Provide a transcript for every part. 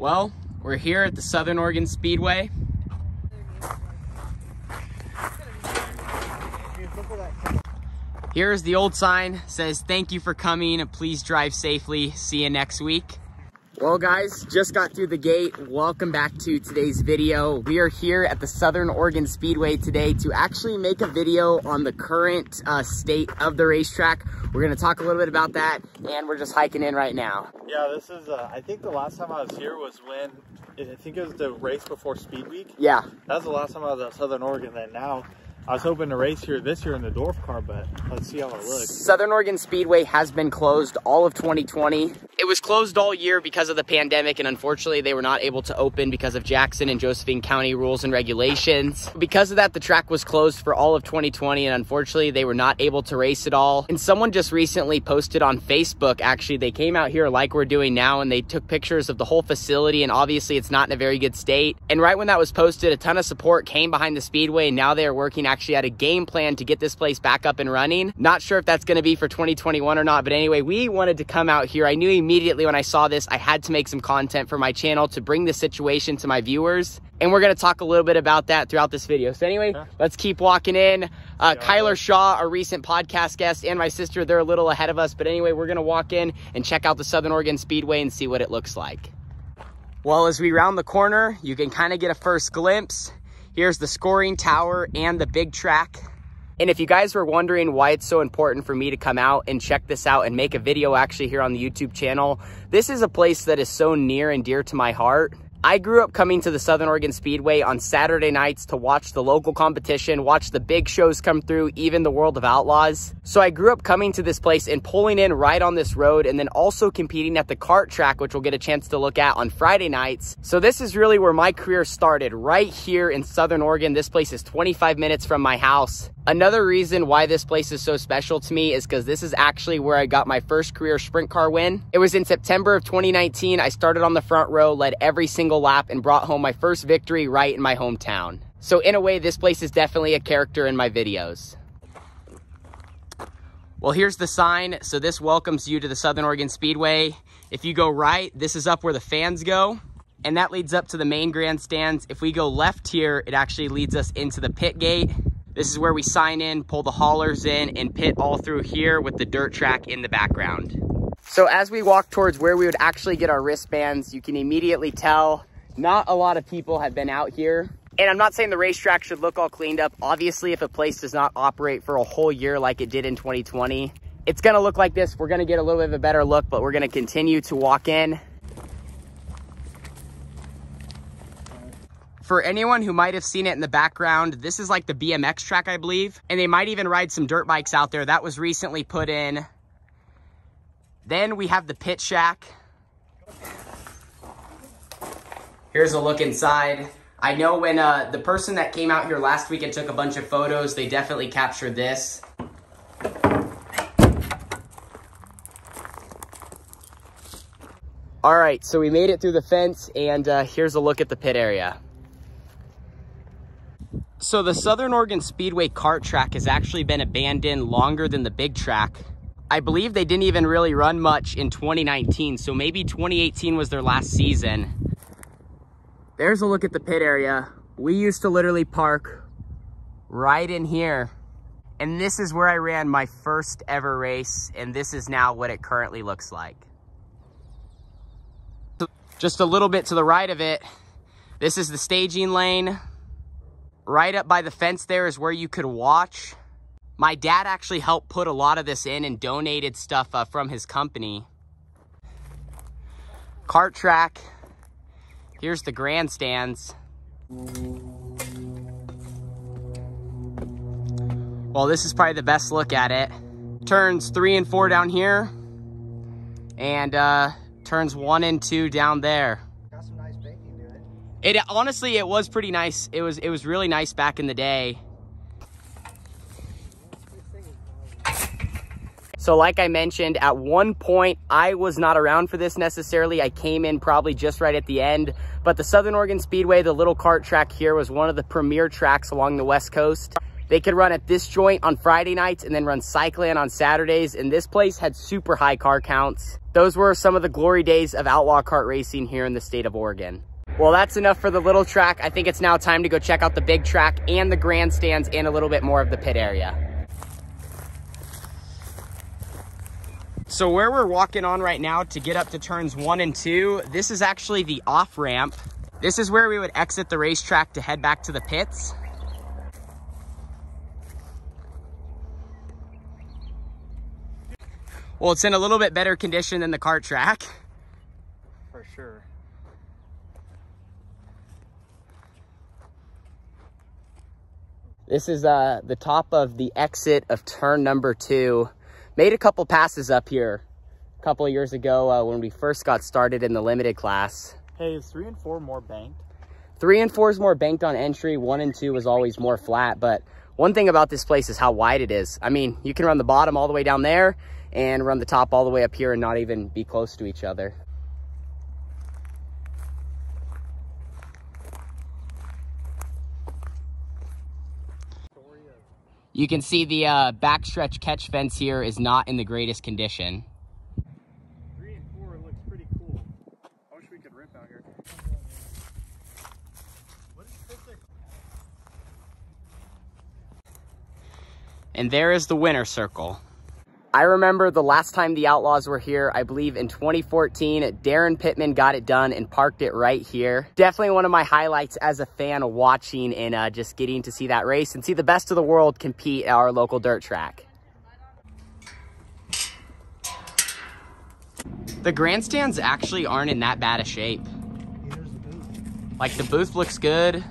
Well, we're here at the Southern Oregon Speedway. Here's the old sign, says thank you for coming, please drive safely, see you next week. Well guys, just got through the gate. Welcome back to today's video. We are here at the Southern Oregon Speedway today to actually make a video on the current state of the racetrack. We're gonna talk a little bit about that, and we're just hiking in right now. Yeah, this is, I think the last time I was here was when, I think it was the race before Speed Week. Yeah. That was the last time I was at Southern Oregon. Then now, I was hoping to race here this year in the Dwarf car, but let's see how it looks. Southern Oregon Speedway has been closed all of 2020. It was closed all year because of the pandemic, and unfortunately they were not able to open because of Jackson and Josephine County rules and regulations. Because of that, the track was closed for all of 2020, and unfortunately they were not able to race at all. And someone just recently posted on Facebook, actually, they came out here like we're doing now, and they took pictures of the whole facility, and obviously it's not in a very good state. And right when that was posted, a ton of support came behind the Speedway, and now they are working actually at a game plan to get this place back up and running. Not sure if that's going to be for 2021 or not, but anyway, we wanted to come out here. I knew immediately when I saw this, I had to make some content for my channel to bring the situation to my viewers, and we're going to talk a little bit about that throughout this video. So anyway, let's keep walking in. Kyler Shaw, a recent podcast guest, and my sister, they're a little ahead of us, but anyway, we're going to walk in and check out the Southern Oregon Speedway and see what it looks like. Well, as we round the corner, you can kind of get a first glimpse. Here's the scoring tower and the big track. And if you guys were wondering why it's so important for me to come out and check this out and make a video actually here on the YouTube channel, this is a place that is so near and dear to my heart. I grew up coming to the Southern Oregon Speedway on Saturday nights to watch the local competition, watch the big shows come through, even the World of Outlaws. So I grew up coming to this place and pulling in right on this road, and then also competing at the kart track, which we'll get a chance to look at on Friday nights. So this is really where my career started, right here in Southern Oregon. This place is 25 minutes from my house. Another reason why this place is so special to me is because this is actually where I got my first career sprint car win. It was in September of 2019. I started on the front row, led every single lap, and brought home my first victory right in my hometown. So in a way, this place is definitely a character in my videos. Well, here's the sign. So this welcomes you to the Southern Oregon Speedway. If you go right, this is up where the fans go, and that leads up to the main grandstands. If we go left here, it actually leads us into the pit gate. This is where we sign in, pull the haulers in, and pit all through here with the dirt track in the background. So as we walk towards where we would actually get our wristbands, you can immediately tell not a lot of people have been out here. And I'm not saying the racetrack should look all cleaned up. Obviously, if a place does not operate for a whole year like it did in 2020, it's gonna look like this. We're gonna get a little bit of a better look, but we're gonna continue to walk in. For anyone who might have seen it in the background, this is like the BMX track, I believe. And they might even ride some dirt bikes out there. That was recently put in. Then we have the pit shack. Here's a look inside. I know when the person that came out here last week and took a bunch of photos, they definitely captured this. All right, so we made it through the fence, and here's a look at the pit area. So the Southern Oregon Speedway kart track has actually been abandoned longer than the big track. I believe they didn't even really run much in 2019, so maybe 2018 was their last season. There's a look at the pit area. We used to literally park right in here. And this is where I ran my first ever race, and this is now what it currently looks like. Just a little bit to the right of it, this is the staging lane. Right up by the fence there is where you could watch. My dad actually helped put a lot of this in and donated stuff from his company. Kart track. Here's the grandstands. Well, this is probably the best look at it. Turns 3 and 4 down here, and turns 1 and 2 down there. Got some nice baking to it. It honestly, it was pretty nice. It was really nice back in the day. So like I mentioned, at one point, I was not around for this necessarily. I came in probably just right at the end, but the Southern Oregon Speedway, the little kart track here, was one of the premier tracks along the West Coast. They could run at this joint on Friday nights and then run Cyclan on Saturdays. And this place had super high car counts. Those were some of the glory days of outlaw kart racing here in the state of Oregon. Well, that's enough for the little track. I think it's now time to go check out the big track and the grandstands and a little bit more of the pit area. So where we're walking on right now to get up to turns 1 and 2, this is actually the off ramp. This is where we would exit the racetrack to head back to the pits. Well, it's in a little bit better condition than the kart track. For sure. This is the top of the exit of turn number 2. Made a couple passes up here a couple of years ago when we first got started in the limited class. Hey, is 3 and 4 more banked? 3 and 4 is more banked on entry. 1 and 2 is always more flat. But one thing about this place is how wide it is. I mean, you can run the bottom all the way down there and run the top all the way up here and not even be close to each other. You can see the backstretch catch fence here is not in the greatest condition. 3 and 4 looks pretty cool. I wish we could rip out here. What is this? And there is the winner circle. I remember the last time the Outlaws were here, I believe in 2014, Darren Pittman got it done and parked it right here. Definitely one of my highlights as a fan of watching and just getting to see that race and see the best of the world compete at our local dirt track. The grandstands actually aren't in that bad a shape. Like the booth looks good.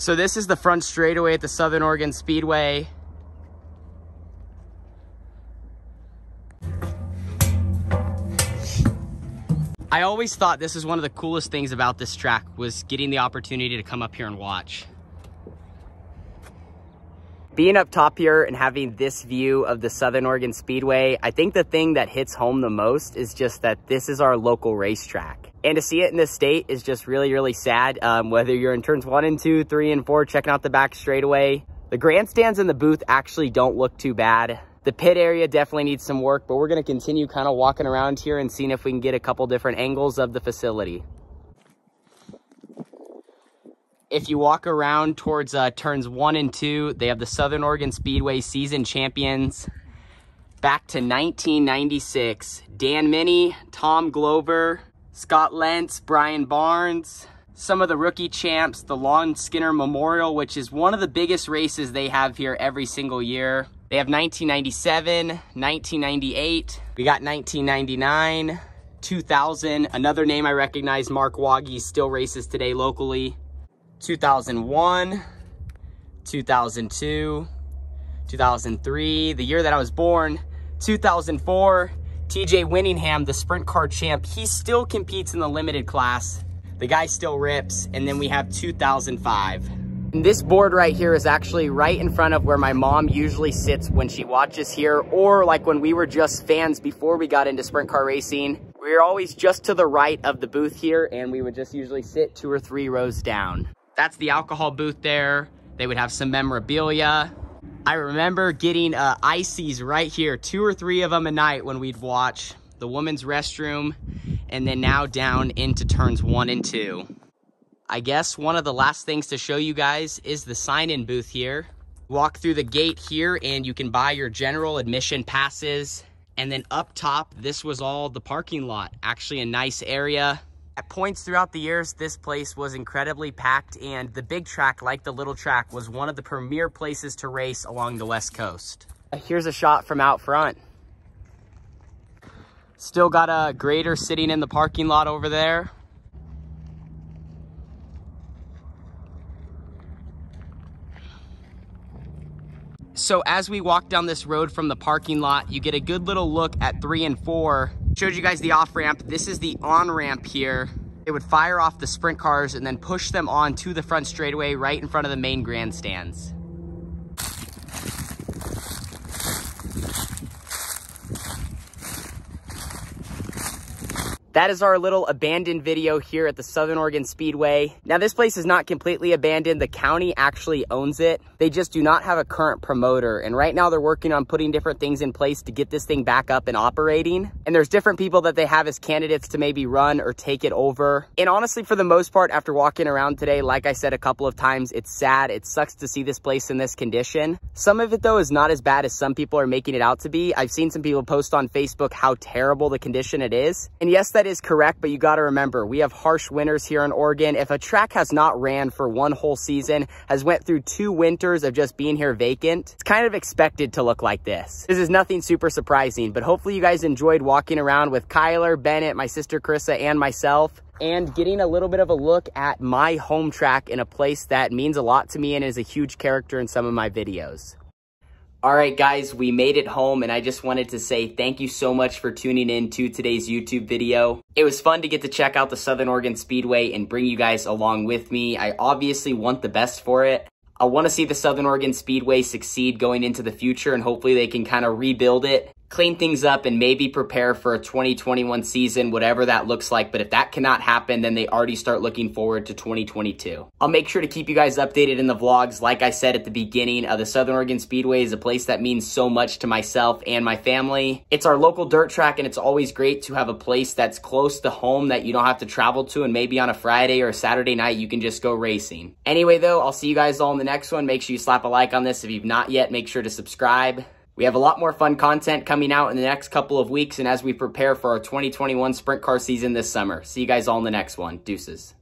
So this is the front straightaway at the Southern Oregon Speedway. I always thought this is one of the coolest things about this track was getting the opportunity to come up here and watch. Being up top here and having this view of the Southern Oregon Speedway, I think the thing that hits home the most is just that this is our local racetrack. And to see it in this state is just really, really sad. Whether you're in turns 1 and 2, 3 and 4, checking out the back straightaway. The grandstands in the booth actually don't look too bad. The pit area definitely needs some work, but we're gonna continue kind of walking around here and seeing if we can get a couple different angles of the facility. If you walk around towards turns 1 and 2, they have the Southern Oregon Speedway season champions. Back to 1996, Dan Minnie, Tom Glover, Scott Lentz, Brian Barnes, some of the rookie champs, the Lon Skinner Memorial, which is one of the biggest races they have here every single year. They have 1997, 1998, we got 1999, 2000, another name I recognize, Mark Waggy, still races today locally, 2001, 2002, 2003, the year that I was born, 2004, TJ Winningham, the sprint car champ, he still competes in the limited class. The guy still rips. And then we have 2005. And this board right here is actually right in front of where my mom usually sits when she watches here, or like when we were just fans before we got into sprint car racing. We were always just to the right of the booth here, and we would just usually sit 2 or 3 rows down. That's the alcohol booth there. They would have some memorabilia. I remember getting ices right here, 2 or 3 of them a night when we'd watch. The women's restroom, and then now down into turns 1 and 2. I guess one of the last things to show you guys is the sign-in booth here. Walk through the gate here and you can buy your general admission passes. And then up top, this was all the parking lot. Actually a nice area. At points throughout the years, this place was incredibly packed, and the big track, like the little track, was one of the premier places to race along the West Coast. Here's a shot from out front. Still got a grader sitting in the parking lot over there. So as we walk down this road from the parking lot, you get a good little look at 3 and 4. Showed you guys the off-ramp. This is the on-ramp here. It would fire off the sprint cars and then push them on to the front straightaway right in front of the main grandstands. That is our little abandoned video here at the Southern Oregon Speedway. Now, this place is not completely abandoned. The county actually owns it. They just do not have a current promoter. And right now they're working on putting different things in place to get this thing back up and operating. And there's different people that they have as candidates to maybe run or take it over. And honestly, for the most part, after walking around today, like I said a couple of times, it's sad. It sucks to see this place in this condition. Some of it, though, is not as bad as some people are making it out to be. I've seen some people post on Facebook how terrible the condition it is. And yes, that is correct, but you got to remember, we have harsh winters here in Oregon. If a track has not ran for one whole season, has went through 2 winters of just being here vacant, it's kind of expected to look like this. This is nothing super surprising, but hopefully you guys enjoyed walking around with Kyler, Bennett, my sister Carissa, and myself, and getting a little bit of a look at my home track in a place that means a lot to me and is a huge character in some of my videos. All right, guys, we made it home, and I just wanted to say thank you so much for tuning in to today's YouTube video. It was fun to get to check out the Southern Oregon Speedway and bring you guys along with me. I obviously want the best for it. I want to see the Southern Oregon Speedway succeed going into the future, and hopefully they can kind of rebuild it, clean things up, and maybe prepare for a 2021 season, whatever that looks like. But if that cannot happen, then they already start looking forward to 2022. I'll make sure to keep you guys updated in the vlogs. Like I said at the beginning, the Southern Oregon Speedway is a place that means so much to myself and my family. It's our local dirt track, and it's always great to have a place that's close to home that you don't have to travel to, and maybe on a Friday or a Saturday night, you can just go racing. Anyway, though, I'll see you guys all in the next one. Make sure you slap a like on this. If you've not yet, make sure to subscribe. We have a lot more fun content coming out in the next couple of weeks and as we prepare for our 2021 sprint car season this summer. See you guys all in the next one. Deuces.